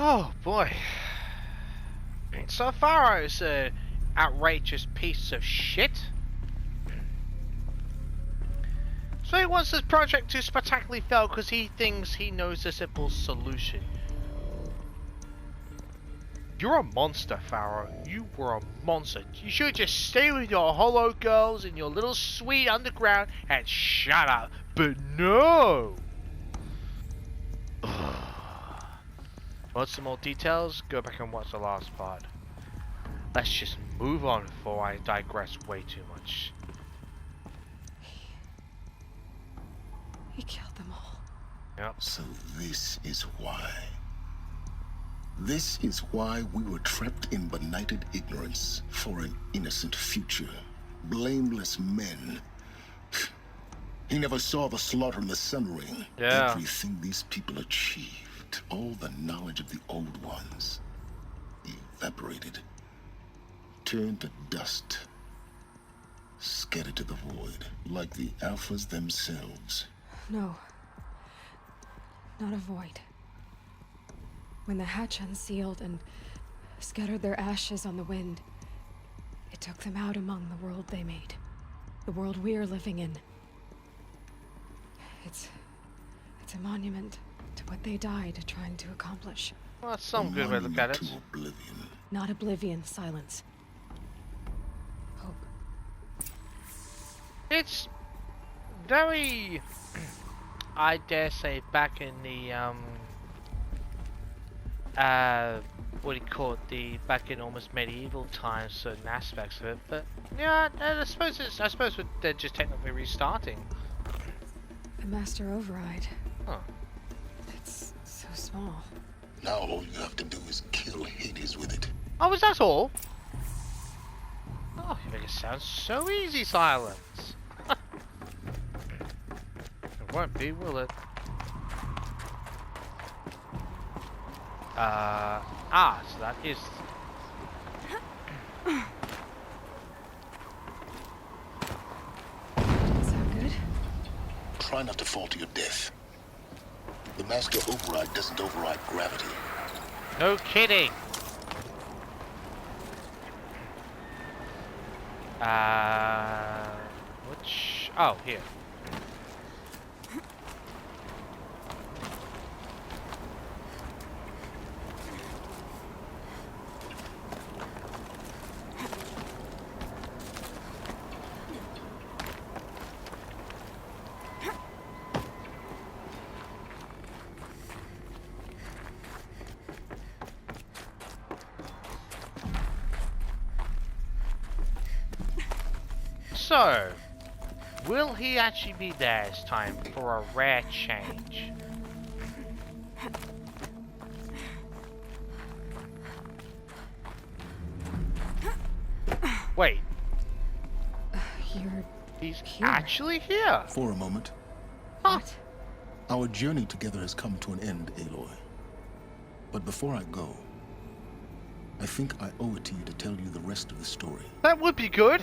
Oh boy. So Pharaoh's an outrageous piece of shit. So he wants this project to spectacularly fail because he thinks he knows the simple solution. You're a monster, Pharaoh. You were a monster. You should just stay with your hollow girls in your little suite underground and shut up. But no! Want some more details? Go back and watch the last part. Let's just move on before I digress way too much. He killed them all. Yep. So this is why. This is why we were trapped in benighted ignorance for an innocent future. Blameless men. He never saw the slaughter in the Sun Ring. Yeah. Everything these people achieved, all the knowledge of the old ones, evaporated, turned to dust, scattered to the void, like the Alphas themselves. No. Not a void. When the hatch unsealed and scattered their ashes on the wind, it took them out among the world they made. The world we're living in. It's a monument to what they died trying to accomplish. Well, that's some good way to look at it. To oblivion. Not oblivion, silence. Hope. It's very, I dare say, back in the what do you call it? Back in almost medieval times, certain aspects of it. But yeah, I suppose they're just technically restarting. The Master Override. Huh. It's so small. Now all you have to do is kill Hades with it. Oh, is that all? Oh, you make it sound so easy, Silence. It won't be, will it? So that is... Sound good? Try not to fall to your death. The Master Override doesn't override gravity. No kidding! Which... Oh, here. So, will he actually be there this time for a rare change? Wait, he's here. actually here. For a moment, What? our journey together has come to an end, Aloy. But before I go, I think I owe it to you to tell you the rest of the story. That would be good,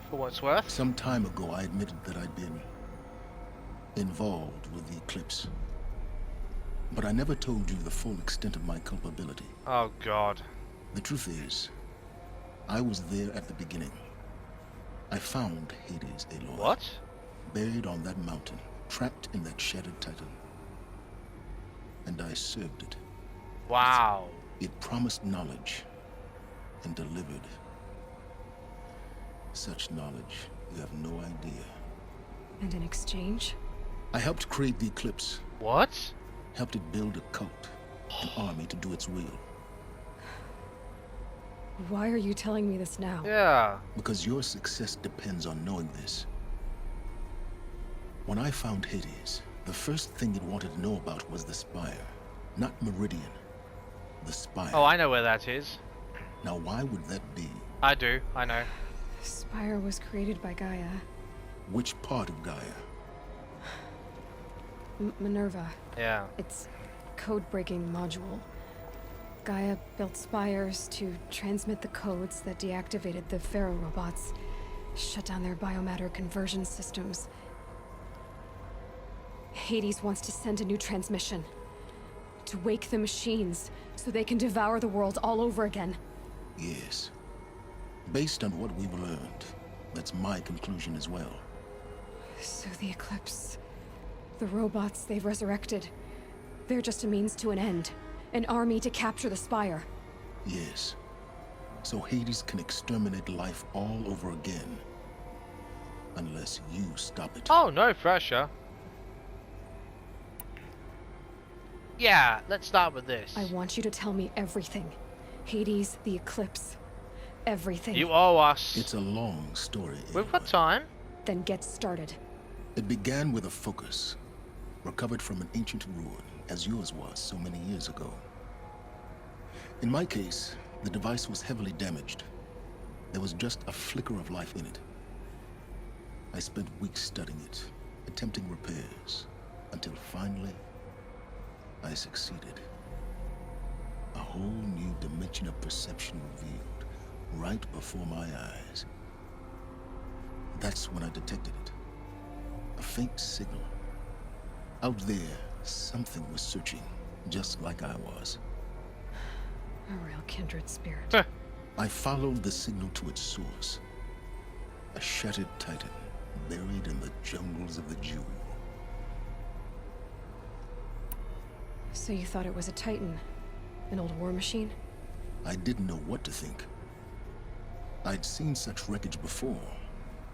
for what it's worth. Some time ago, I admitted that I'd been involved with the eclipse. But I never told you the full extent of my culpability. Oh God. The truth is, I was there at the beginning. I found Hades, Aloy. What? Buried on that mountain, trapped in that shattered titan. And I served it. Wow. It promised knowledge and delivered. Such knowledge, you have no idea. And in exchange? I helped create the eclipse, What? helped it build a cult, an army to do its will. Why are you telling me this now? Yeah. Because your success depends on knowing this. When I found Hades, the first thing it wanted to know about was the Spire. Not Meridian. The Spire. Oh, I know where that is. Now why would that be? I do. I know. Spire was created by Gaia. Which part of Gaia? Minerva. Yeah. It's code-breaking module. Gaia built spires to transmit the codes that deactivated the Pharaoh robots, shut down their biomatter conversion systems. Hades wants to send a new transmission To wake the machines, so they can devour the world all over again. Yes. Based on what we've learned, that's my conclusion as well. So the Eclipse... the robots they've resurrected... they're just a means to an end. An army to capture the Spire. Yes. So Hades can exterminate life all over again. Unless you stop it. Oh, no pressure. Yeah, let's start with this. I want you to tell me everything. Hades, the Eclipse. Everything. You owe us. It's a long story. We've got Aloy. time. Then get started. It began with a focus, recovered from an ancient ruin, as yours was so many years ago. In my case, the device was heavily damaged. There was just a flicker of life in it. I spent weeks studying it, attempting repairs, until finally, I succeeded. A whole new dimension of perception revealed, right before my eyes. That's when I detected it. A faint signal. Out there, something was searching, just like I was. A real kindred spirit. I followed the signal to its source. A shattered titan, buried in the jungles of the Jewel. So you thought it was a Titan? An old war machine? I didn't know what to think. I'd seen such wreckage before.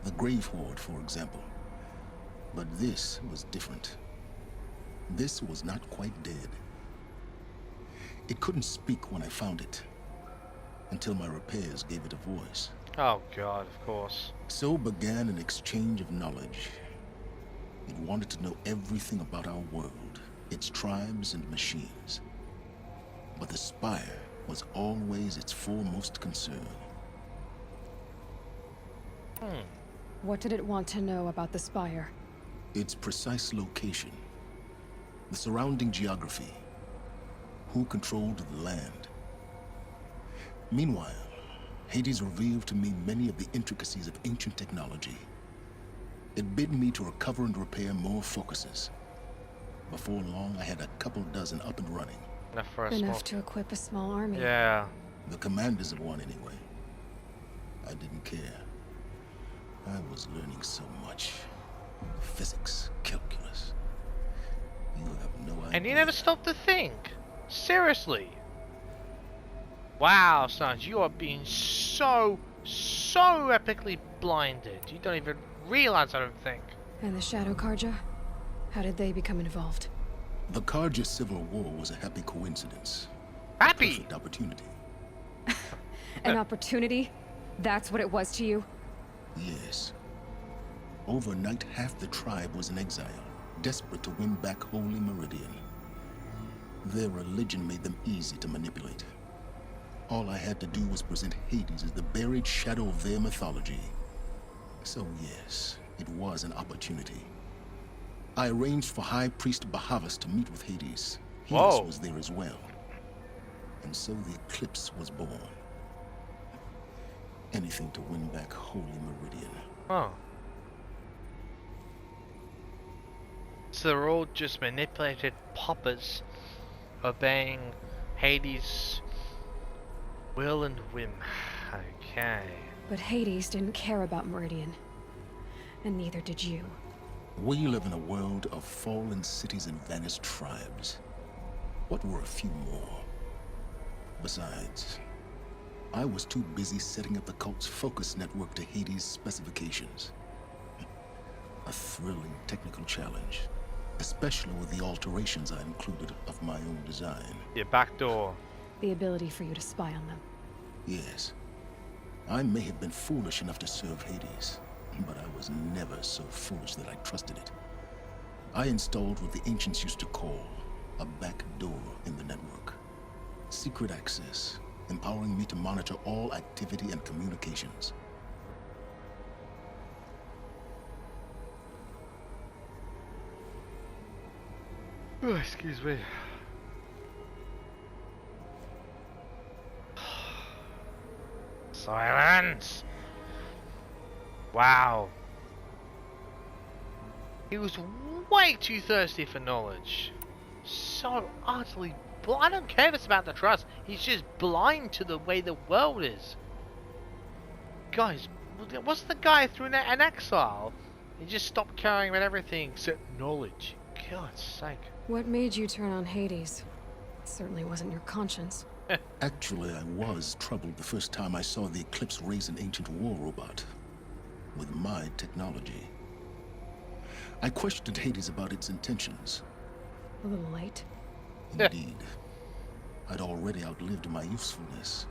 The Grave Horde, for example. But this was different. This was not quite dead. It couldn't speak when I found it, until my repairs gave it a voice. Oh god, of course. So began an exchange of knowledge. It wanted to know everything about our world, its tribes and machines. But the Spire was always its foremost concern. What did it want to know about the Spire? Its precise location, the surrounding geography, who controlled the land. Meanwhile, Hades revealed to me many of the intricacies of ancient technology. It bid me to recover and repair more focuses. Before long, I had a couple dozen up and running. Enough for a Enough small... to equip a small army. Yeah. The commanders of one, anyway. I didn't care. I was learning so much. Physics, calculus. You have no idea. And you never stopped to think. Seriously. Wow, Sons, you are being so epically blinded. You don't even realize, I don't think. And the Shadow Karja? How did they become involved? The Karja Civil War was a happy coincidence. Happy! Perfect opportunity. An opportunity? That's what it was to you? Yes. Overnight, half the tribe was in exile, desperate to win back Holy Meridian. Their religion made them easy to manipulate. All I had to do was present Hades as the buried shadow of their mythology. So yes, it was an opportunity. I arranged for High Priest Bahavas to meet with Hades. Whoa. Helios was there as well. And so the Eclipse was born. Anything to win back Holy Meridian. Oh. So they're all just manipulated poppers obeying Hades' will and whim. Okay. But Hades didn't care about Meridian. And neither did you. We live in a world of fallen cities and vanished tribes. What were a few more? Besides, I was too busy setting up the cult's focus network to Hades' specifications. A thrilling technical challenge, especially with the alterations I included of my own design. Your back door. The ability for you to spy on them. Yes, I may have been foolish enough to serve Hades, but I was never so foolish that I trusted it. I installed what the ancients used to call a back door in the network. Secret access, empowering me to monitor all activity and communications. Oh, excuse me. Silence! Wow. He was way too thirsty for knowledge. So utterly I don't care if it's about the trust. He's just blind to the way the world is. Guys, what's the guy through an exile? He just stopped caring about everything except knowledge. God's sake. What made you turn on Hades? It certainly wasn't your conscience. Actually, I was troubled the first time I saw the Eclipse raise an ancient war robot with my technology. I questioned Hades about its intentions. A little late. Indeed. I'd already outlived my usefulness.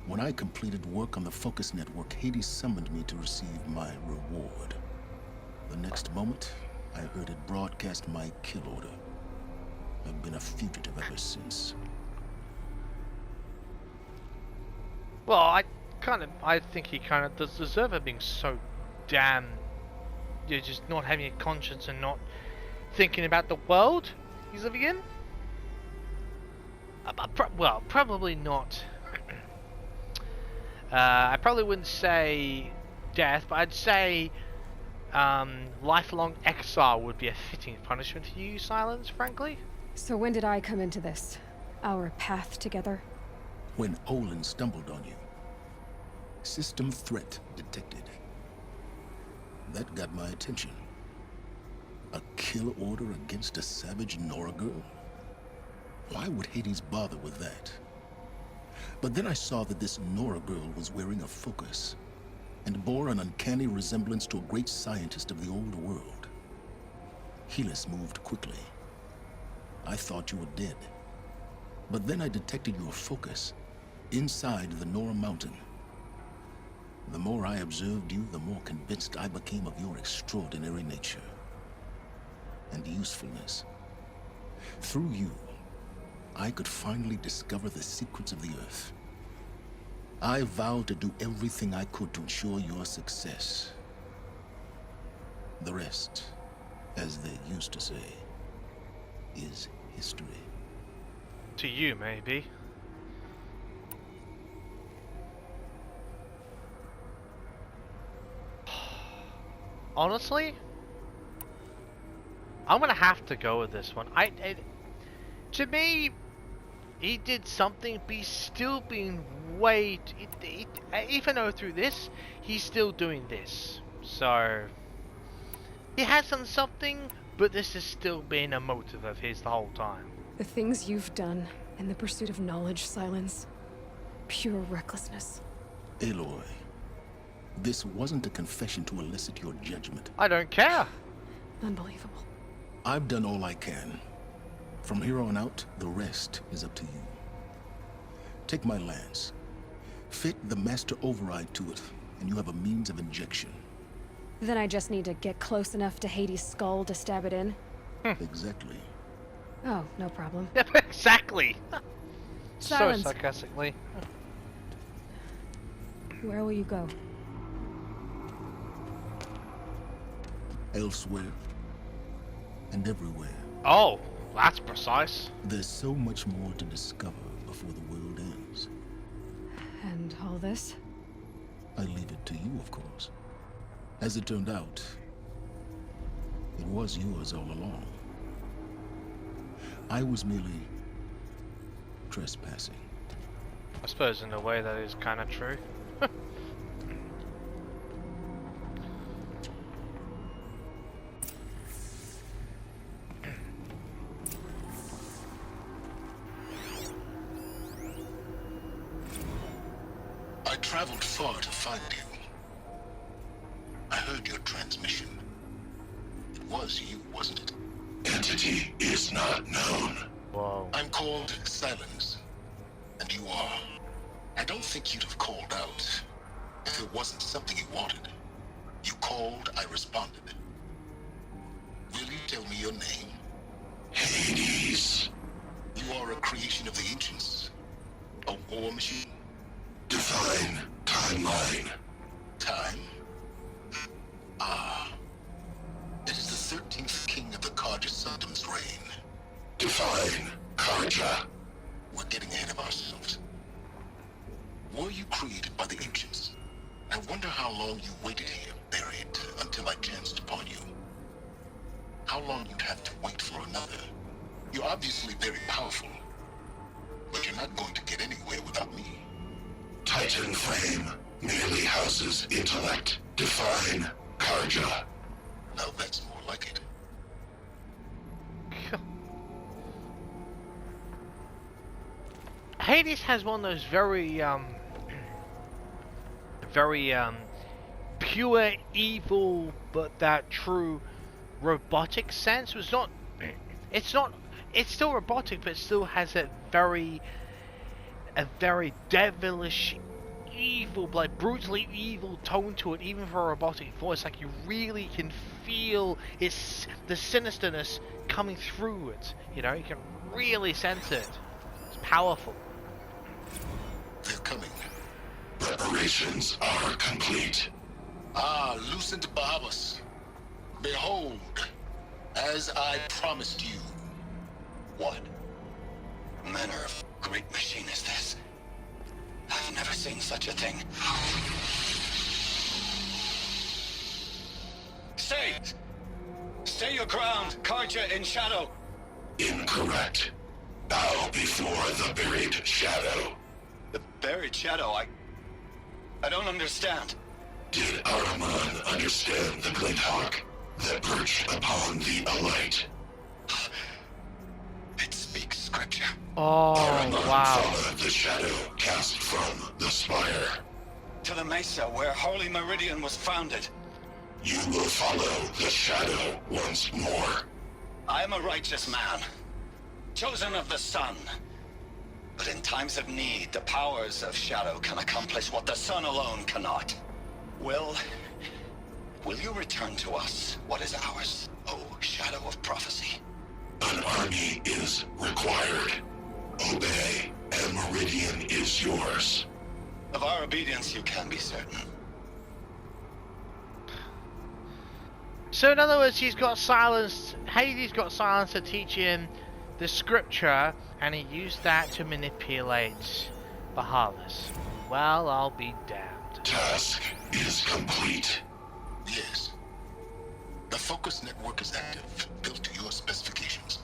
When I completed work on the Focus Network, Hades summoned me to receive my reward. The next moment, I heard it broadcast my kill order. I've been a fugitive ever since. Well, I think he kind of does deserve it, being so damn, just not having a conscience and not thinking about the world he's living in. Well, probably not. I probably wouldn't say death, but I'd say lifelong exile would be a fitting punishment for you, Silence, frankly. So when did I come into this? Our path together? When Olin stumbled on you. System threat detected. That got my attention. A kill order against a savage Nora girl? Why would Hades bother with that? But then I saw that this Nora girl was wearing a focus and bore an uncanny resemblance to a great scientist of the old world. Helis moved quickly. I thought you were dead. But then I detected your focus inside the Nora mountain. The more I observed you, the more convinced I became of your extraordinary nature and usefulness. Through you, I could finally discover the secrets of the Earth. I vowed to do everything I could to ensure your success. The rest, as they used to say, is history. To you, maybe. Honestly, I'm gonna have to go with this one. To me, he did something, but he's still being way. Even though through this, he's still doing this. So he has done something, but this has still been a motive of his the whole time. The things you've done in the pursuit of knowledge, Silence. Pure recklessness. Aloy, this wasn't a confession to elicit your judgment. I don't care. Unbelievable. I've done all I can. From here on out, the rest is up to you. Take my lance. Fit the master override to it, and you have a means of injection. Then I just need to get close enough to Hades' skull to stab it in? Exactly. Oh, no problem. Exactly. Silence. So sarcastically. Where will you go? Elsewhere. And everywhere. Oh, that's precise. There's so much more to discover before the world ends. And all this? I leave it to you, of course. As it turned out, it was yours all along. I was merely trespassing. I suppose in a way that is kind of true. I traveled far to find you. I heard your transmission. It was you, wasn't it? Entity is not known. Whoa. I'm called Silence, and you are. I don't think you'd have called out if it wasn't something you wanted. You called, I responded. Will you tell me your name? Hades. You are a creation of the ancients. A war machine. Define timeline. Time? Ah. It is the 13th king of the Karja Sanctum's reign. Define Karja. We're getting ahead of ourselves. Were you created by the ancients? I wonder how long you waited here, buried, until I chanced upon you. How long you'd have to wait for another. You're obviously very powerful, but you're not going to get anywhere without me. Titan flame merely houses intellect. Define Karja. Now that's more like it. Hades has one of those very pure evil, but that true robotic sense. It's still robotic, but it still has a very devilish, evil, like brutally evil tone to it, even for a robotic voice. Like you really can feel the sinisterness coming through it. You know, you can really sense it. It's powerful. They're coming. Preparations are complete. Ah, Lucent Bahavas. Behold, as I promised you. What manner of great machine is this? I've never seen such a thing. Stay your ground, Karja in shadow. Incorrect. Bow before the buried shadow. The buried shadow? I don't understand. Did Araman understand the glint hawk that perched upon the alight? It speaks scripture. Oh, Araman wow. followed the shadow cast from the spire. To the mesa where Holy Meridian was founded. You will follow the shadow once more. I am a righteous man, chosen of the sun. But in times of need, the powers of shadow can accomplish what the sun alone cannot. Will you return to us what is ours, O shadow of prophecy? An army is required. Obey, and Meridian is yours. Of our obedience you can be certain. So in other words, Hades got silence to teach him the scripture, and he used that to manipulate Bahavas. Well, I'll be damned. Task is complete. Yes. The focus network is active, built to your specifications.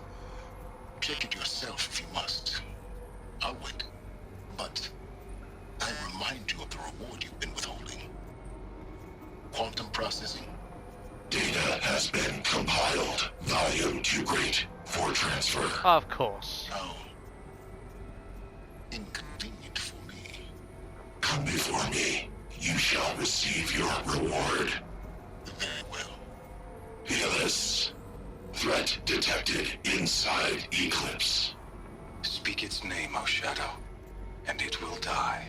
Check it yourself if you must. I'll wait. But I'll remind you of the reward you've been withholding. Quantum processing. Data has been compiled. Volume too great for transfer. Of course. How inconvenient for me. Come before me. You shall receive your reward. Very well. Helis. Threat detected inside Eclipse. Speak its name, O Shadow, and it will die.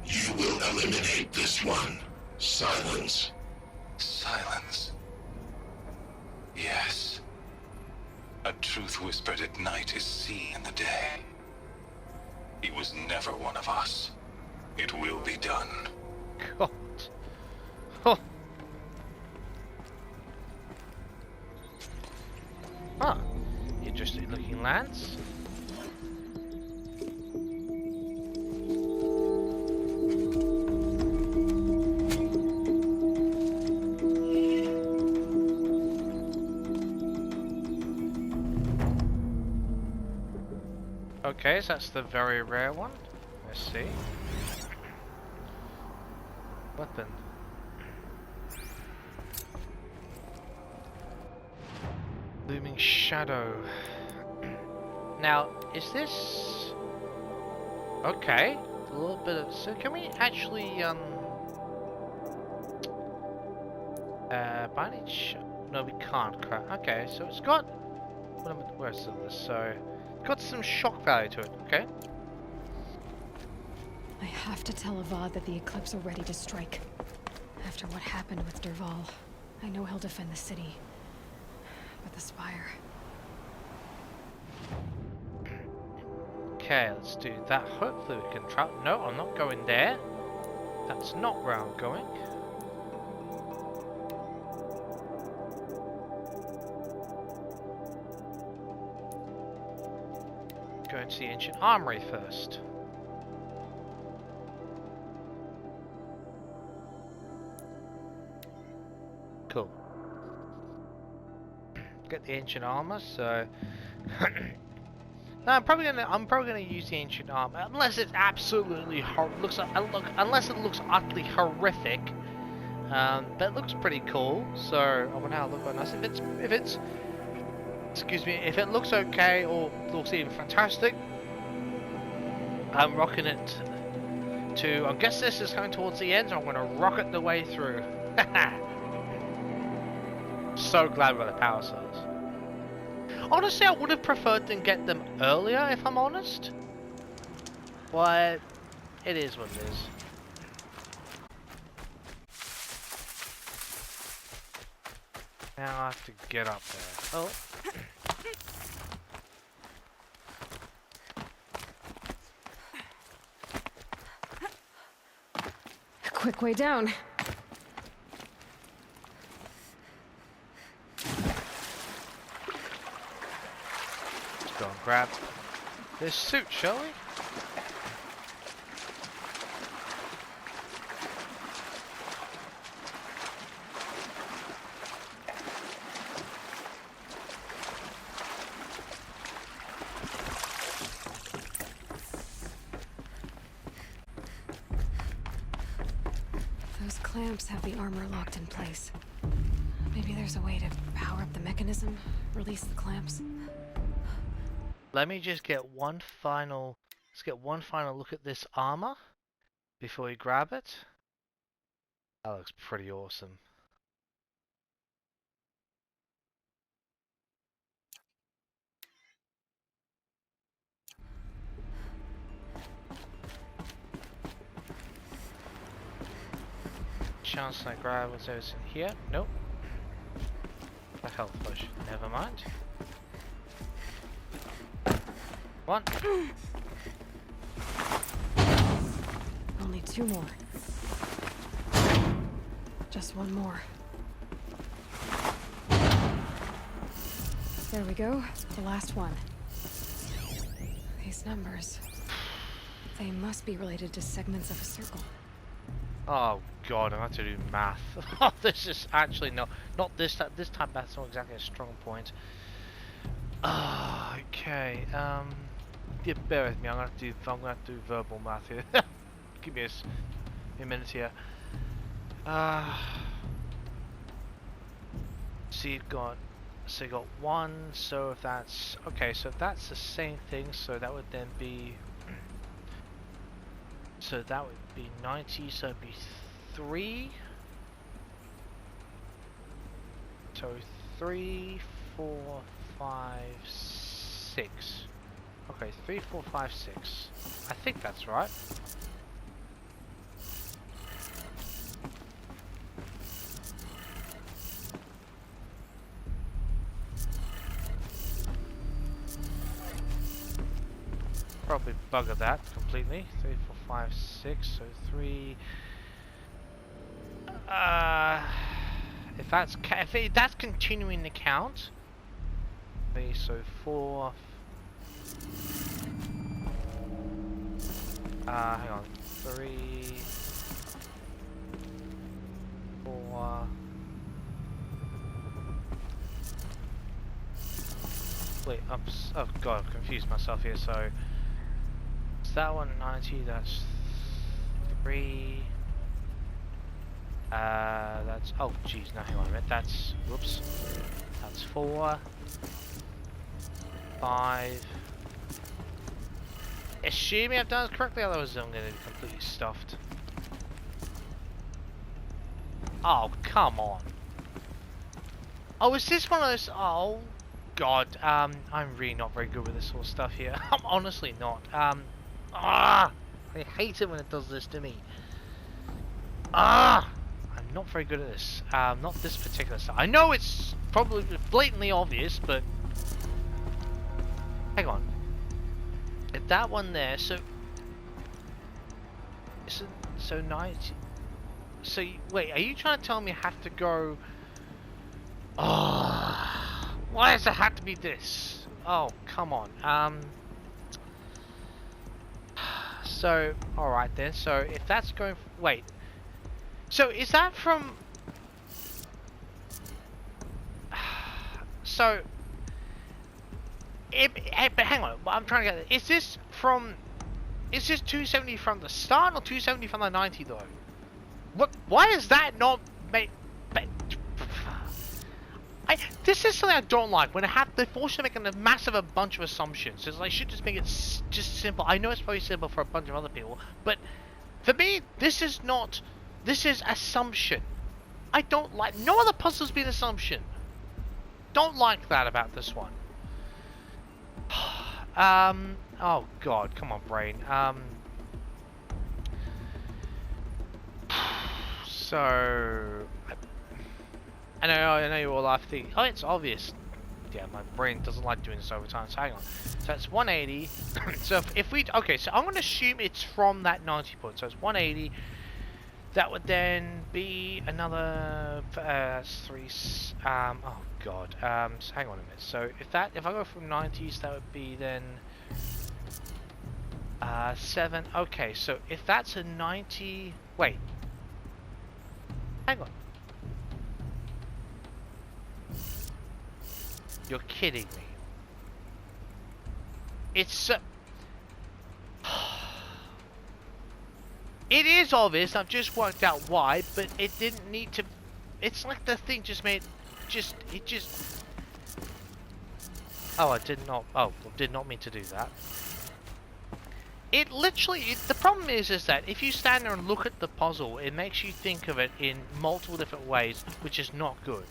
You will eliminate this one. Silence. Silence. Yes. A truth whispered at night is seen in the day. He was never one of us. It will be done. God. Huh. Huh. Interesting looking lands. Okay, so that's the very rare one. Let's see. Weapon. Looming Shadow. Now, is this... Okay, a little bit of... So can we actually, by any no, we can't. Okay, so it's got... Where's this? So... Got some shock value to it, okay? I have to tell Avad that the Eclipse are ready to strike. After what happened with Derval, I know he'll defend the city. But the Spire... Okay, let's do that. Hopefully we can travel. No, I'm not going there. That's not where I'm going. Going to the ancient armory first. Cool. Get the ancient armor, so No, I'm probably gonna use the ancient armor unless it's absolutely unless it looks utterly horrific. But it looks pretty cool. So I want to have a look on us. If it's excuse me, if it looks okay or looks even fantastic, I'm rocking it to. I guess this is coming towards the end, so I'm gonna rocket the way through. So glad we're the power cells. Honestly, I would have preferred to get them earlier, if I'm honest. But it is what it is. Now I have to get up there. Oh. Quick way down. Let's go and grab this suit, shall we? Those clamps have the armor locked in place. Maybe there's a way to power up the mechanism, release the clamps. Let me just get one final. Let's get one final look at this armor before we grab it. That looks pretty awesome. Chance I grab what's in here? Nope. A health potion. Never mind. One. Only 2 more. Just 1 more. There we go. The last one. These numbers. They must be related to segments of a circle. Oh god, I have to do math. This is actually not this time. This time math's not exactly a strong point. Okay. Yeah, bear with me. I'm gonna have to do verbal math here. Give me a minute here. So you got 1. So if that's okay, so if that's the same thing, so that would then be. So that would be 90, so it'd be 3. So 3, 4, 5, 6. Okay, 3, 4, 5, 6. I think that's right. Probably bugger that completely. 3, 4, 5, 6. So 3. If that's continuing the count. 3, so 4. Hang on. 3, 4. Wait, oh god, I've confused myself here. So that one 90, that's 3. That's, oh jeez, no, hang on a minute, that's, whoops, that's 4, 5. Assuming I've done it correctly, otherwise I'm going to be completely stuffed. Oh, come on. Oh, is this one of those, oh god, I'm really not very good with this sort of stuff here. I'm honestly not. I hate it when it does this to me. I'm not very good at this. Not this particular stuff. I know it's probably blatantly obvious, but hang on. If that one there, so 90. So wait, are you trying to tell me I have to go? Oh, why does it have to be this? Oh, come on. So, alright then, so if that's going... Wait. So, is that from... So... But hang on, I'm trying to get. Is this from? Is this 270 from the start or 270 from the 90 though? What? Why is that not made? This is something I don't like when they're forced to make a massive bunch of assumptions. It's like, should just make it just simple. I know it's very simple for a bunch of other people, but for me, this is not. This is assumption. I don't like. No other puzzle's been assumption. Don't like that about this one. Oh god, come on, brain. So I know you all have to think, oh, it's obvious. Yeah, my brain doesn't like doing this over time, so hang on. So that's 180. So if we, okay, so I'm going to assume it's from that 90 point. So it's 180. That would then be another, that's 3, oh god, so hang on a minute. So if I go from 90s, that would be then, 7. Okay, so if that's a 90, wait. Hang on. You're kidding me. It's it is obvious. I've just worked out why, but it didn't need to. It's like the thing just made, it just. Oh, I did not. Oh, did not mean to do that. It literally. The problem is that if you stand there and look at the puzzle, it makes you think of it in multiple different ways, which is not good.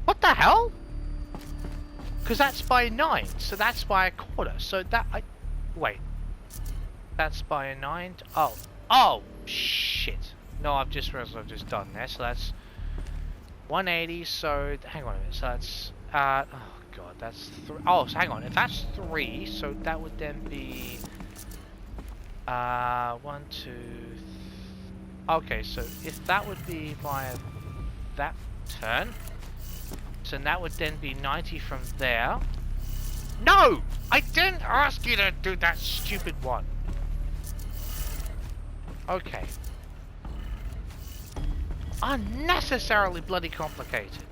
What the hell? Because that's by 9, so that's by a quarter. So that wait, that's by a 9. Oh shit! No, I've just realized I've just done there. So that's 180. So hang on a minute. So that's oh god, that's 3. Oh, so hang on. If that's 3, so that would then be 1, 2. Okay, so if that would be via that turn. So that would then be 90 from there. No! I didn't ask you to do that stupid one. Okay. Unnecessarily bloody complicated.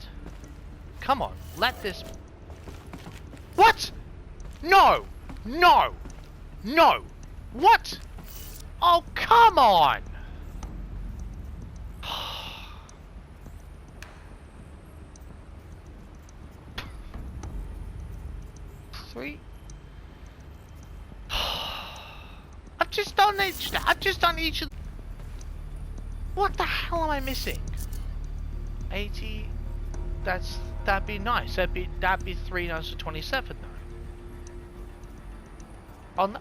Come on, let this... What? No! No! No! What? Oh, come on! 3. I've just done each of. What the hell am I missing? 80. That'd be nice. That'd be 3 9 to 27 though. Oh no.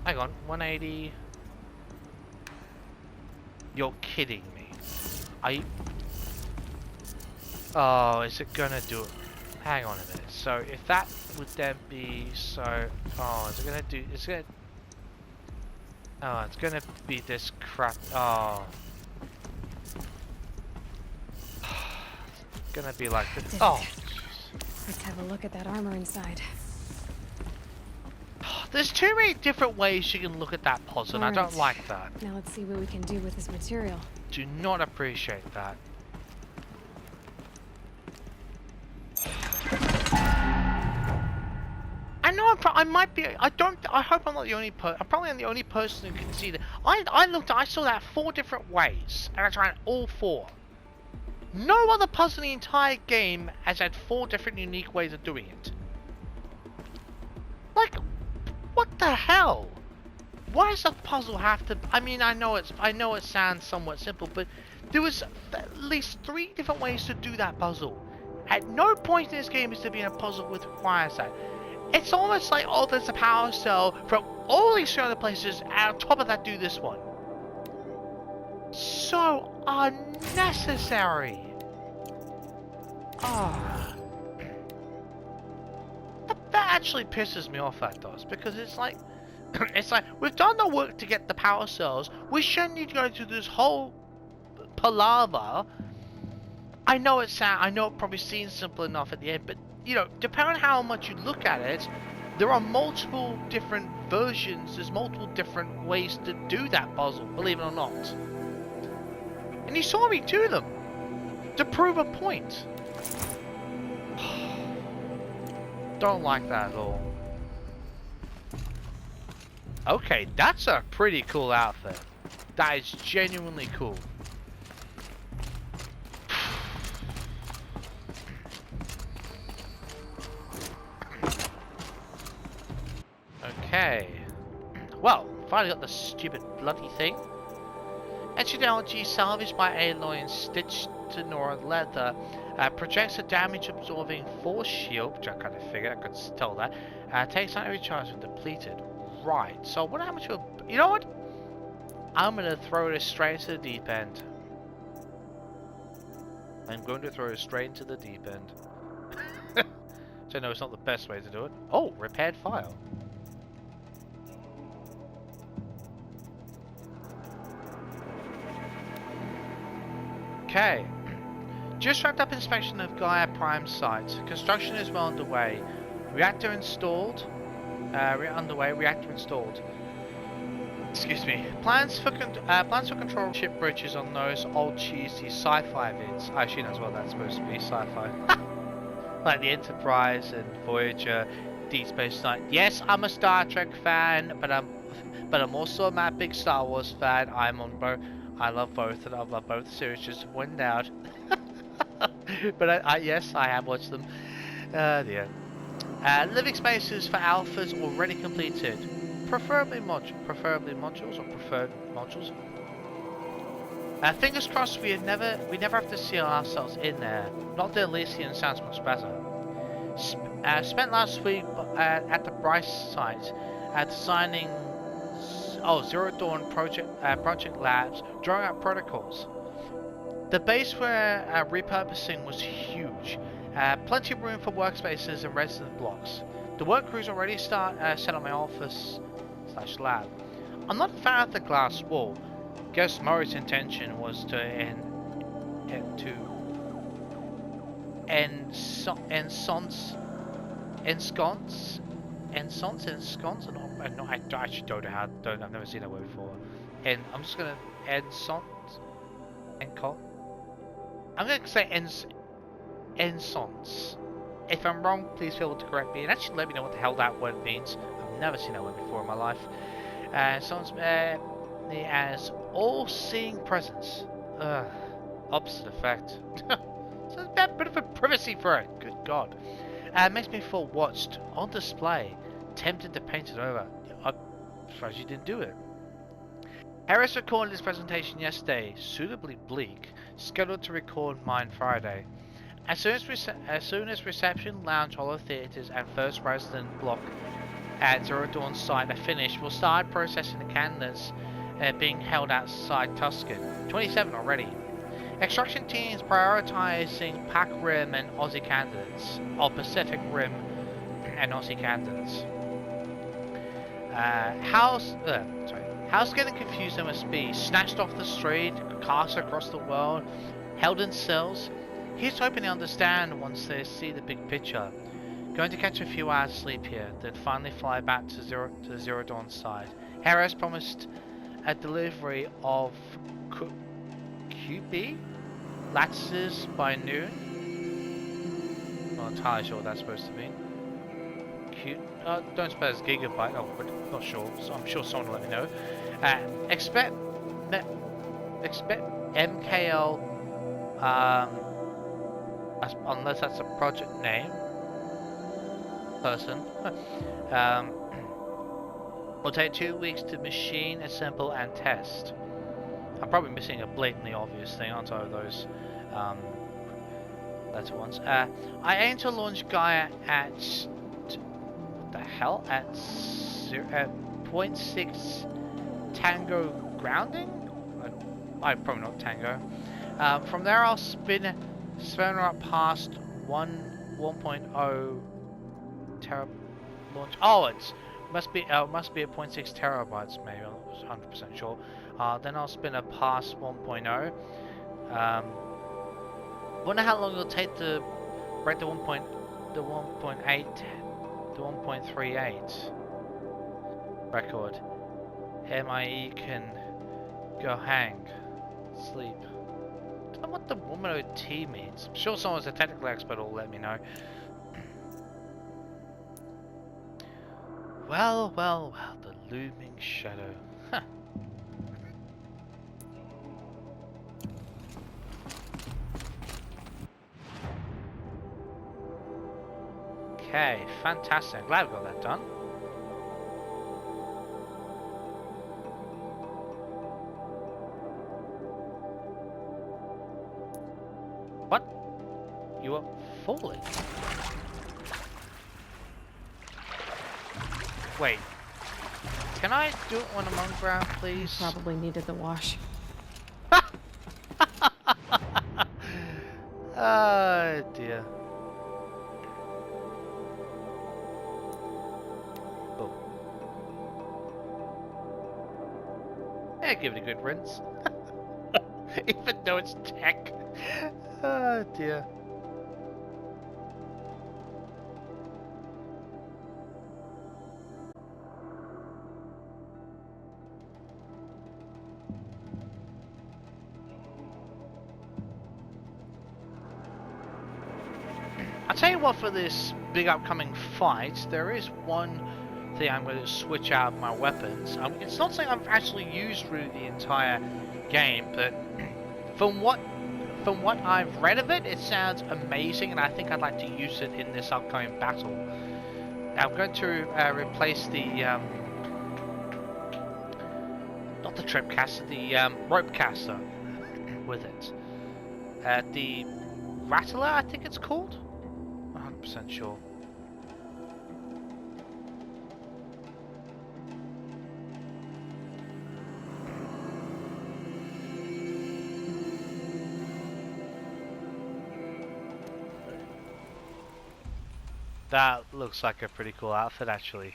Hang on, 180. You're kidding me. Oh, is it gonna do it? Hang on a minute. So if that would then be so, oh, is it gonna do? It's gonna be this crap. Oh, it's gonna be like this. Oh, let's have a look at that armor inside. There's too many different ways you can look at that puzzle, and I don't like that. Now let's see what we can do with this material. Do not appreciate that. I know I might be. I hope I'm not the only person. I'm probably the only person who can see that. I saw that 4 different ways, and I tried all 4. No other puzzle in the entire game has had 4 different unique ways of doing it. Like, what the hell? Why does a puzzle have to? I mean, I know it sounds somewhat simple, but there was at least 3 different ways to do that puzzle. At no point in this game is there being a puzzle which requires that. It's almost like, oh, there's a power cell from all these surrounding places, and on top of that, do this one. So unnecessary. Ah. That actually pisses me off, that does, because it's like, we've done the work to get the power cells. We shouldn't need to go through this whole palaver. I know it probably seems simple enough at the end, but you know, depending on how much you look at it, there are multiple different versions. There's multiple different ways to do that puzzle, believe it or not. And you saw me do them to prove a point. Don't like that at all. Okay, that's a pretty cool outfit. That is genuinely cool. Okay. Well, finally got the stupid bloody thing. Technology salvaged by Aloy and stitched to Nora leather projects a damage-absorbing force shield, which I kind of figured I could tell that. Takes out every charge when depleted. Right. So what damage will? You know what? I'm gonna throw this straight into the deep end. I'm going to throw it straight into the deep end. So I know it's not the best way to do it. Oh, repaired file. Okay. Just wrapped up inspection of Gaia Prime site. Construction is well underway. Reactor installed. Reactor installed. Excuse me. Plans for control ship bridges on those old cheesy sci-fi vids. I assume that's what that's supposed to be, sci-fi. Like the Enterprise and Voyager, Deep Space Nine. Yes, I'm a Star Trek fan, but I'm also a mad big Star Wars fan. I'm on both. I love both, and I love both series. Just one out. But yes, I have watched them. Dear. Living spaces for alphas already completed. Preferably modules or preferred modules. Fingers crossed we never have to see ourselves in there. Not the Elysian sounds much better. Spent last week at the Bryce site designing Zero Dawn project labs, drawing out protocols. The base we're repurposing was huge. Plenty of room for workspaces and resident blocks. The work crews already set up my office / lab. I'm not a fan of the glass wall. Guess Murray's intention was to ensconce. No, I actually don't know how. I've never seen that word before. And I'm just gonna ensconce. I'm gonna say ensconce. If I'm wrong, please feel free to correct me and actually let me know what the hell that word means. I've never seen that word before in my life. As all-seeing presence. Opposite effect. So it's a bit of a privacy for it. Good God. Makes me feel watched on display. Tempted to paint it over. I'm surprised you didn't do it. Harris recorded his presentation yesterday, suitably bleak, scheduled to record mine Friday. As soon as reception, lounge, holo theaters, and first resident block at Zero Dawn site are finished, we'll start processing the candidates being held outside Tuscan. 27 already. Extraction teams prioritizing Pac Rim and Aussie candidates, or Pacific Rim and Aussie candidates. House getting confused, there must be. Snatched off the street, cast across the world, held in cells. He's hoping to understand once they see the big picture. Going to catch a few hours sleep here, then finally fly back to the Zero Dawn side. Harris promised a delivery of QB lattices by noon. Not entirely sure what that's supposed to mean. Don't suppose gigabyte. Oh, but not sure. So I'm sure someone will let me know. Expect MKL. Unless that's a project name. Person. Will take 2 weeks to machine, assemble, and test. I'm probably missing a blatantly obvious thing, aren't I, of those letter ones. I aim to launch Gaia at what the hell? At 0.6 Tango grounding? I'm probably not Tango. From there I'll spin her up past 1.0 tera launch. Oh, it must be at 0.6 terabytes maybe. I'm not 100% sure. Then I'll spin her past 1.0. Wonder how long it'll take to break the 1.38 record. MIE can go hang, sleep. I don't know what the 1.0T means. I'm sure someone's a technical expert will let me know. Well, well, well, the looming shadow. Huh. Okay, fantastic. Glad we got that done. What? You are falling? Wait. Can I do it when I'm on ground, please? Probably needed the wash. Oh dear. Boom. Yeah, give it a good rinse. Even though it's tech. Oh dear. I'll tell you what, for this big upcoming fight, there is one thing I'm going to switch out of my weapons. It's not something I've actually used through the entire game, but from what I've read of it, it sounds amazing, and I think I'd like to use it in this upcoming battle. I'm going to replace the not the trip caster, the rope caster with it. The Rattler, I think it's called. 100% sure. That looks like a pretty cool outfit, actually.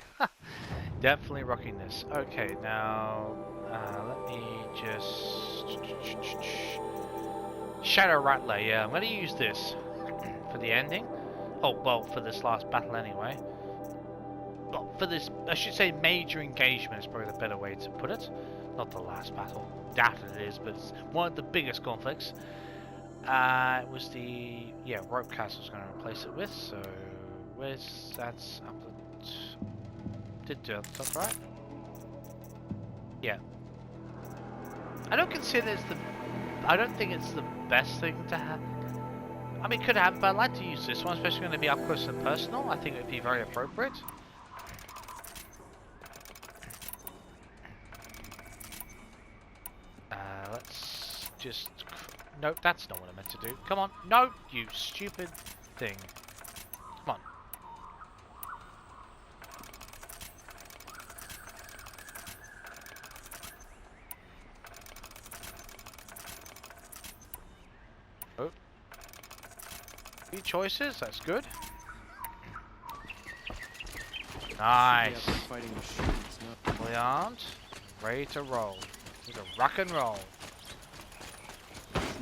Definitely rocking this. Okay, now let me just Shadow Rattler. Yeah, I'm going to use this for the ending. Oh, well, for this last battle anyway. Well, for this, I should say major engagement is probably the better way to put it. Not the last battle. Doubt it is, but it's one of the biggest conflicts. It was the, yeah, rope cast I was going to replace it with, so where's, that's up the, did do it up the top, right? Yeah. I don't consider it's the, I don't think it's the best thing to have. I mean, could have, but I'd like to use this one, especially going to be up close and personal. I think it would be very appropriate. Let's just... Nope, that's not what I meant to do. Come on. No, you stupid thing. Come on. Oh. Three choices, that's good. Nice. Fully armed, ready to roll. Need to rock and roll.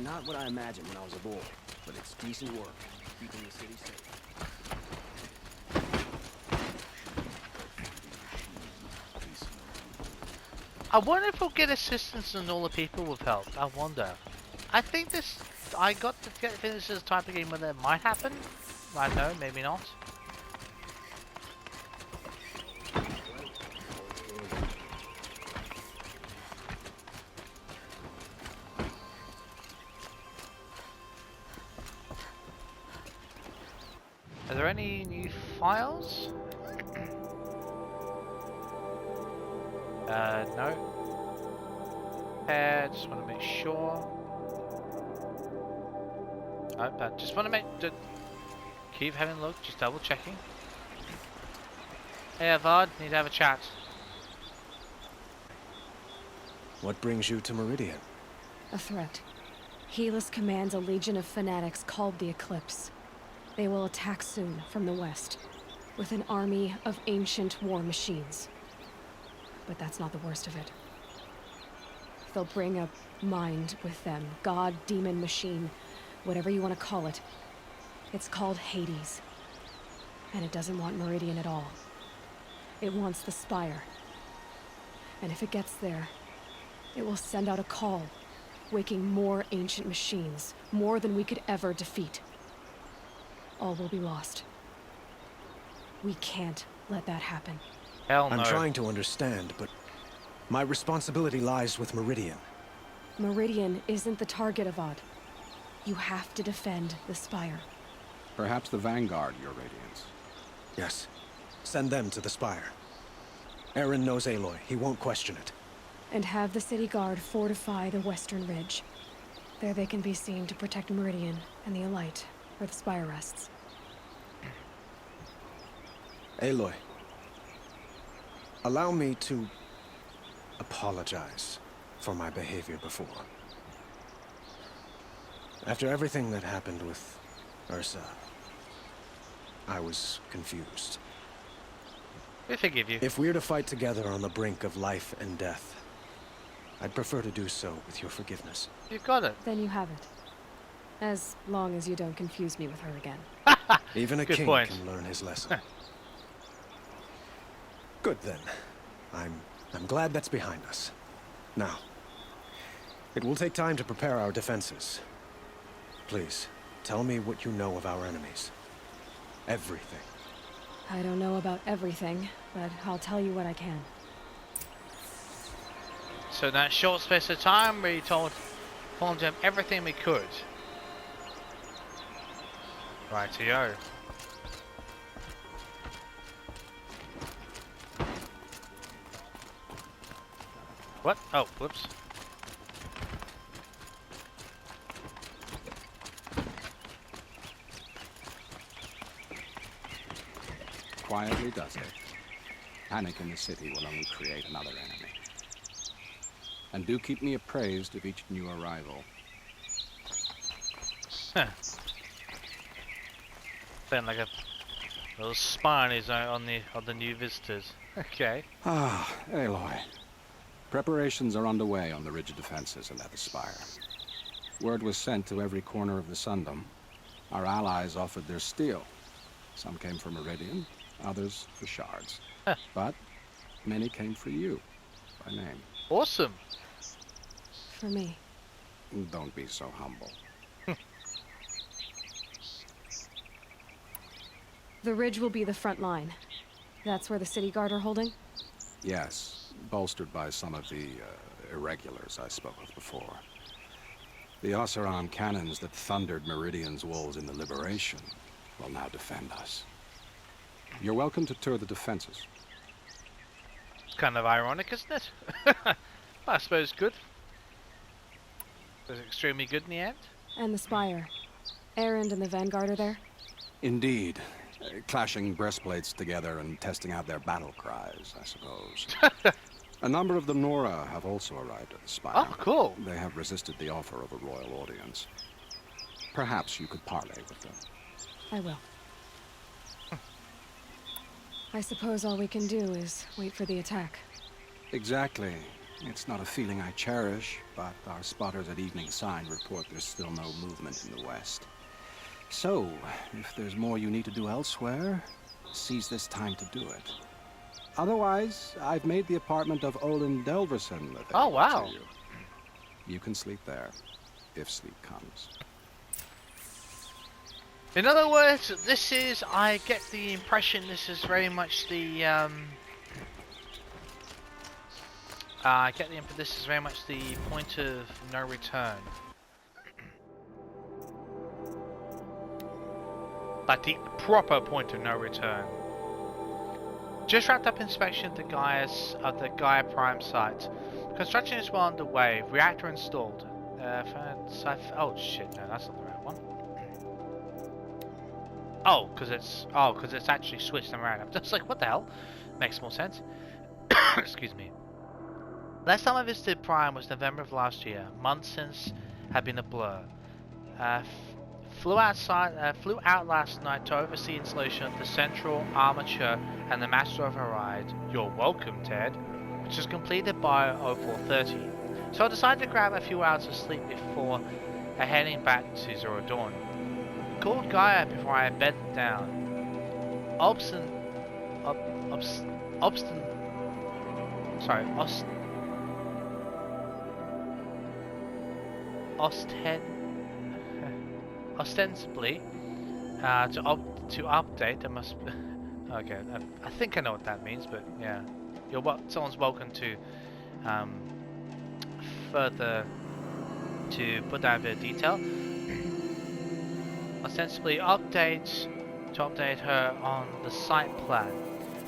Not what I imagined when I was a boy, but it's decent work, keeping the city safe. I wonder if we'll get assistance and all the people we've helped. I wonder. I think this... I got to get this is the type of game where that might happen. I don't know, maybe not. Are there any new files? No. Just want to make sure. Oh, but just want to make... Keep having a look, just double checking. Hey, Avad, need to have a chat. What brings you to Meridian? A threat. Helis commands a legion of fanatics called the Eclipse. They will attack soon from the west, with an army of ancient war machines. But that's not the worst of it. They'll bring a mind with them, god, demon, machine, whatever you want to call it. It's called Hades. And it doesn't want Meridian at all. It wants the Spire. And if it gets there, it will send out a call, waking more ancient machines, more than we could ever defeat. All will be lost. We can't let that happen. Hell no. I'm trying to understand, but my responsibility lies with Meridian. Meridian isn't the target, Avad. You have to defend the Spire. Perhaps the Vanguard, Your Radiance. Yes. Send them to the Spire. Aaron knows Aloy. He won't question it. And have the city guard fortify the western ridge. There they can be seen to protect Meridian and the Elite, where the Spire rests. Aloy, allow me to apologize for my behavior before. After everything that happened with Ursa, I was confused. We forgive you. If we're to fight together on the brink of life and death, I'd prefer to do so with your forgiveness. You've got it. Then you have it. As long as you don't confuse me with her again. Even a Good king point. can learn his lesson. Good then. I'm glad that's behind us. Now, it will take time to prepare our defenses. Please, tell me what you know of our enemies. Everything. I don't know about everything, but I'll tell you what I can. So in that short space of time, we told him everything we could. Rightio. What? Oh, whoops. Quietly does it. Panic in the city will only create another enemy. And do keep me appraised of each new arrival. Huh. Sound like a little spine is on the new visitors. Okay. Ah, Aloy. Preparations are underway on the ridge defenses and at the Spire. Word was sent to every corner of the Sundom. Our allies offered their steel. Some came for Meridian, others for shards. Huh. But many came for you, by name. Awesome. For me. Don't be so humble. The ridge will be the front line. That's where the city guard are holding? Yes, bolstered by some of the irregulars I spoke of before. The Oseran cannons that thundered Meridian's walls in the Liberation will now defend us. You're welcome to tour the defenses. It's kind of ironic, isn't it? I suppose good. It was extremely good in the end. And the Spire. Erend and the Vanguard are there? Indeed. Clashing breastplates together and testing out their battle cries, I suppose. A number of the Nora have also arrived at the Spire. Oh, cool. They have resisted the offer of a royal audience. Perhaps you could parley with them. I will. I suppose all we can do is wait for the attack. Exactly. It's not a feeling I cherish, but our spotters at Evening Sign report there's still no movement in the west. So, if there's more you need to do elsewhere, seize this time to do it. Otherwise, I've made the apartment of Olin Delverson available Oh, wow. to you. You can sleep there, if sleep comes. In other words, I get the impression this is very much the, this is very much the point of no return. Like the proper point of no return. Just wrapped up inspection of the Gaia Prime site. Construction is well underway. Reactor installed. Oh shit! No, that's not the right one. Oh, because it's actually switched them around. I'm just like, what the hell? Makes more sense. Excuse me. Last time I visited Prime was November of last year. Months since had been a blur. Flew out last night to oversee installation of the central armature and the master override. You're welcome, Ted. Which was completed by 0430. So I decided to grab a few hours of sleep before heading back to Zero Dawn. Called Gaia before I bedded down. Ostensibly to update. Okay, I think I know what that means, but yeah. Someone's welcome to um, further to put down a bit of detail. Ostensibly to update her on the site plan.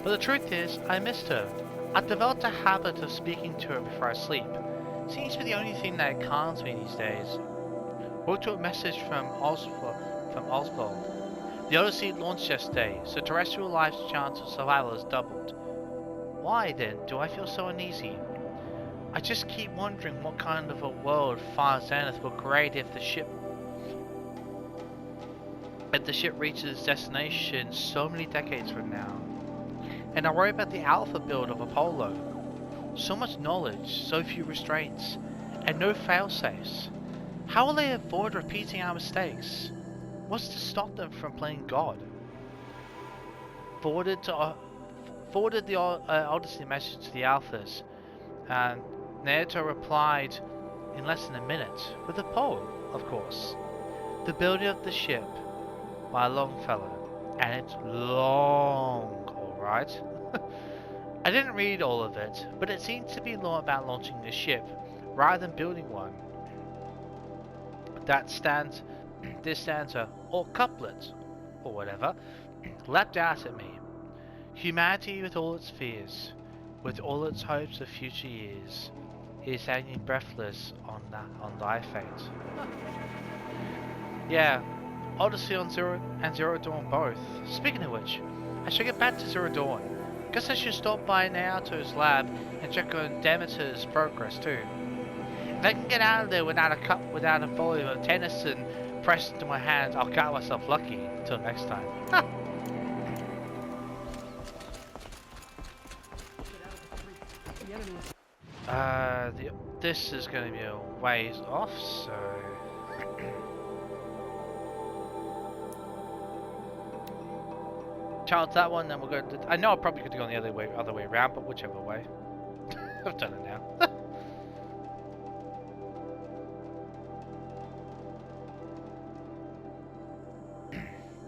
But the truth is, I missed her. I've developed a habit of speaking to her before I sleep. Seems to be the only thing that calms me these days. Wrote to a message from Oswald. The Odyssey launched yesterday, so terrestrial life's chance of survival has doubled. Why then do I feel so uneasy? I just keep wondering what kind of a world Far Zenith will create if the ship reaches its destination so many decades from now. And I worry about the alpha build of Apollo. So much knowledge, so few restraints, and no failsafes. How will they avoid repeating our mistakes? What's to stop them from playing God? Forwarded the Odyssey message to the alphas, and Naoto replied in less than a minute, with a poem, of course. The building of the ship by Longfellow, and it's long, alright? I didn't read all of it, but it seemed to be more about launching the ship, rather than building one. This stanza, or couplet, or whatever, leapt out at me. Humanity with all its fears, with all its hopes of future years, is hanging breathless on thy fate. Yeah, Odyssey on Zero Dawn both. Speaking of which, I should get back to Zero Dawn. Guess I should stop by Naoto's lab and check on Demeter's progress too. If I can get out of there without a volume of Tennyson pressed into my hands, I'll count myself lucky. Until next time. This is going to be a ways off, so... Charge that one, then we'll go to... I know I probably could go the other way around, but whichever way. I've done it now.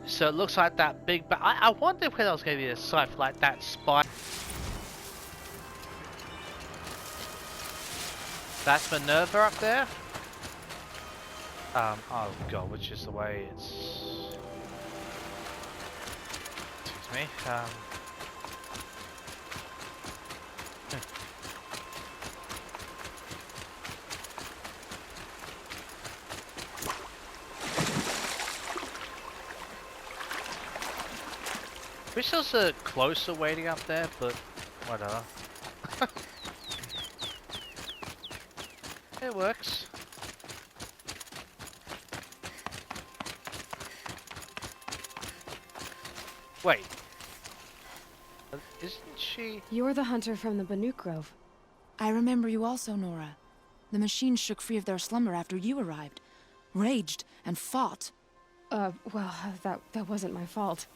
So it looks like that big... I wonder whether I was going to be a scythe like that spy. That's Minerva up there. Oh god, which is the way it's... Excuse me. Wish there was a closer waiting up there, but whatever. It works. Wait. Isn't she... You're the hunter from the Banuk Grove. I remember you also, Nora. The machines shook free of their slumber after you arrived. Raged and fought. Well, that wasn't my fault.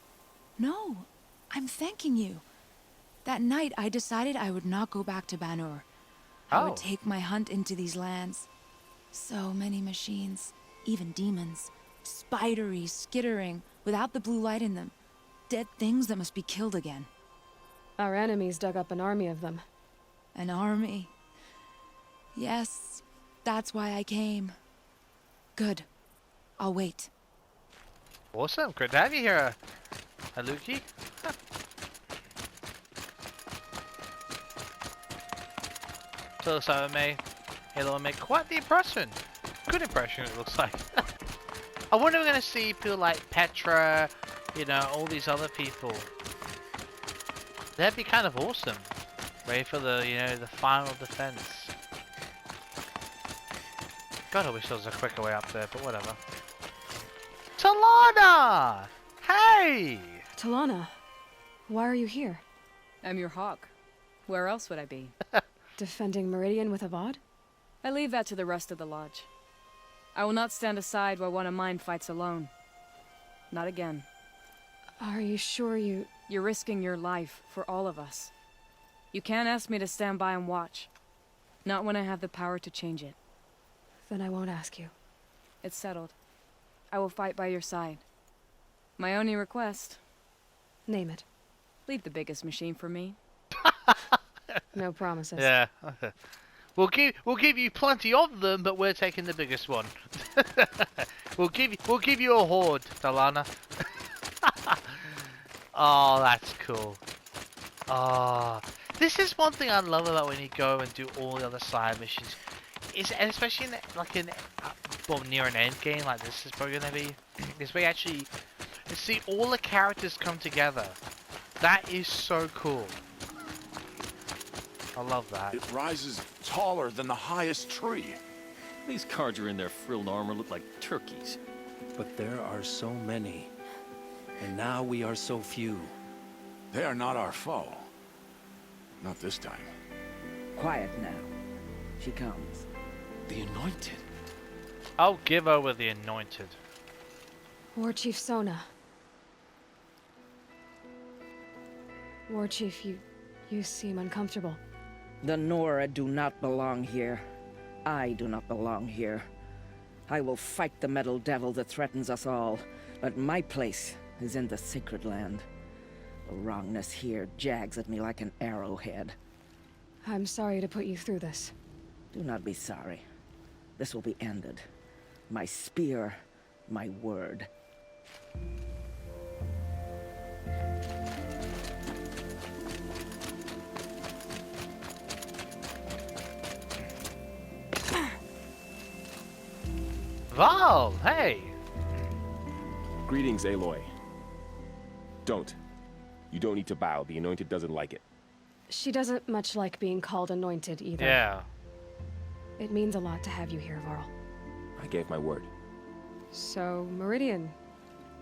No, I'm thanking you. That night, I decided I would not go back to Banur. I would take my hunt into these lands. So many machines, even demons. Spidery, skittering, without the blue light in them. Dead things that must be killed again. Our enemies dug up an army of them. An army. Yes, that's why I came. Good. I'll wait. Awesome, good to have you here, Haluki. So Aloy made quite the impression. Good impression, it looks like. I wonder if we're going to see people like Petra, you know, all these other people. That'd be kind of awesome. Ready for the, you know, the final defense. God, I wish there was a quicker way up there, but whatever. Talana! Hey! Talana, why are you here? I'm your hawk. Where else would I be? Defending Meridian with Avad? I leave that to the rest of the lodge. I will not stand aside while one of mine fights alone. Not again. Are you sure you... You're risking your life for all of us. You can't ask me to stand by and watch. Not when I have the power to change it. Then I won't ask you. It's settled. I will fight by your side. My only request... Name it. Leave the biggest machine for me. No promises. Yeah. We'll give you plenty of them, but we're taking the biggest one. we'll give you a horde, Dalana. Oh, that's cool. Oh, this is one thing I love about when you go and do all the other side missions. Is, and especially in like well, near an end game like this is probably gonna be, is where you actually see all the characters come together. That is so cool. I love that. It rises taller than the highest tree. These Carja in their frilled armor look like turkeys. But there are so many. And now we are so few. They are not our foe. Not this time. Quiet now. She comes. The Anointed. I'll give over the Anointed. War Chief Sona. War Chief, you seem uncomfortable. The Nora do not belong here. I do not belong here. I will fight the metal devil that threatens us all, but my place is in the sacred land. The wrongness here jags at me like an arrowhead. I'm sorry to put you through this. Do not be sorry. This will be ended. My spear, my word. Val, hey! Greetings, Aloy. Don't. You don't need to bow. The Anointed doesn't like it. She doesn't much like being called anointed either. Yeah. It means a lot to have you here, Varl. I gave my word. So, Meridian,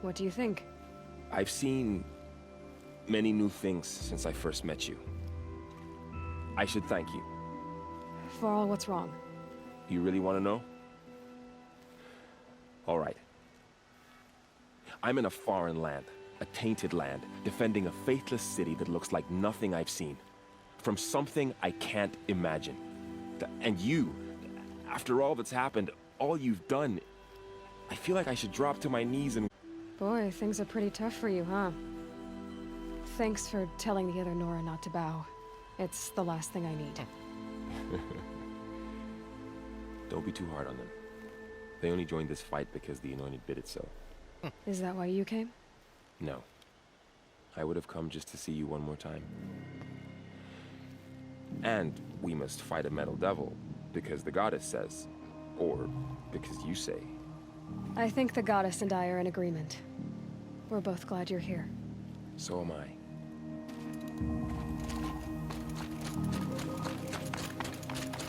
what do you think? I've seen many new things since I first met you. I should thank you. Varl, what's wrong? You really want to know? All right. I'm in a foreign land, a tainted land, defending a faithless city that looks like nothing I've seen. From something I can't imagine. And you, after all that's happened, all you've done, I feel like I should drop to my knees and... Boy, things are pretty tough for you, huh? Thanks for telling the other Nora not to bow. It's the last thing I need. Don't be too hard on them. They only joined this fight because the Anointed bid it so. Is that why you came? No. I would have come just to see you one more time. And we must fight a metal devil, because the goddess says. Or because you say. I think the goddess and I are in agreement. We're both glad you're here. So am I.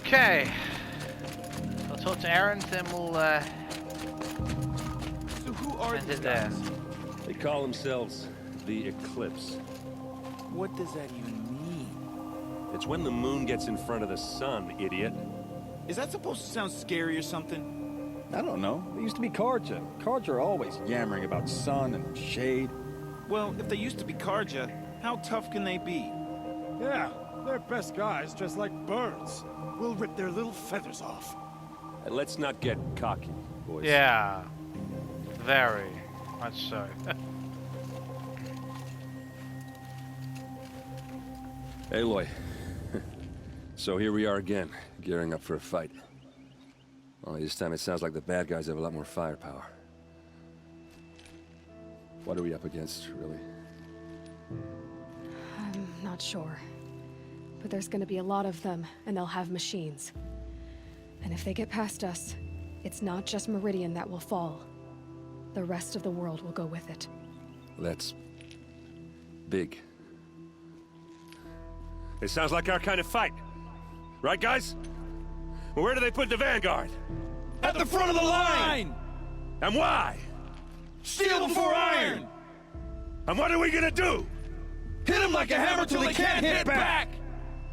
Okay. I'll talk to Aaron, then we'll So who are end these it there. guys? They call themselves the Eclipse. What does that even mean? It's when the moon gets in front of the sun, idiot. Is that supposed to sound scary or something? I don't know. They used to be Carja. Carja are always yammering about sun and shade. Well, if they used to be Carja, how tough can they be? Yeah, they're best guys dressed like birds. We'll rip their little feathers off. And let's not get cocky, boys. Yeah. Very much so. Aloy. So here we are again, gearing up for a fight. Only this time it sounds like the bad guys have a lot more firepower. What are we up against, really? I'm not sure. But there's gonna be a lot of them, and they'll have machines. And if they get past us, it's not just Meridian that will fall. The rest of the world will go with it. That's... big. It sounds like our kind of fight. Right, guys? Well, where do they put the Vanguard? At the front of the line! And why? Steel before iron! And what are we gonna do? Hit them like a hammer till they can't hit back!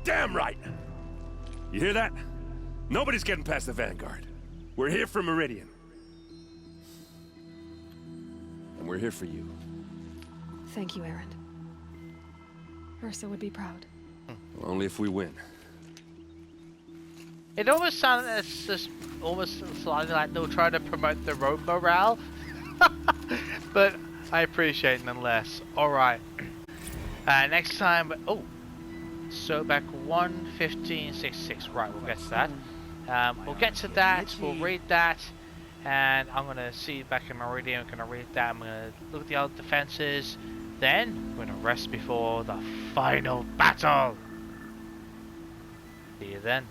Damn right! You hear that? Nobody's getting past the Vanguard. We're here for Meridian. And we're here for you. Thank you, Aaron. Ursa would be proud. Well, only if we win. It almost sounded it's just almost slightly like they'll try to promote the rope morale. But I appreciate it nonetheless. Alright. Next time, oh, so back 1:15:66. Right, we'll get to that. We'll get to that. We'll read that, and I'm gonna see back in Meridian. I'm gonna read that. I'm gonna look at the other defenses. Then we're gonna rest before the final battle. See you then.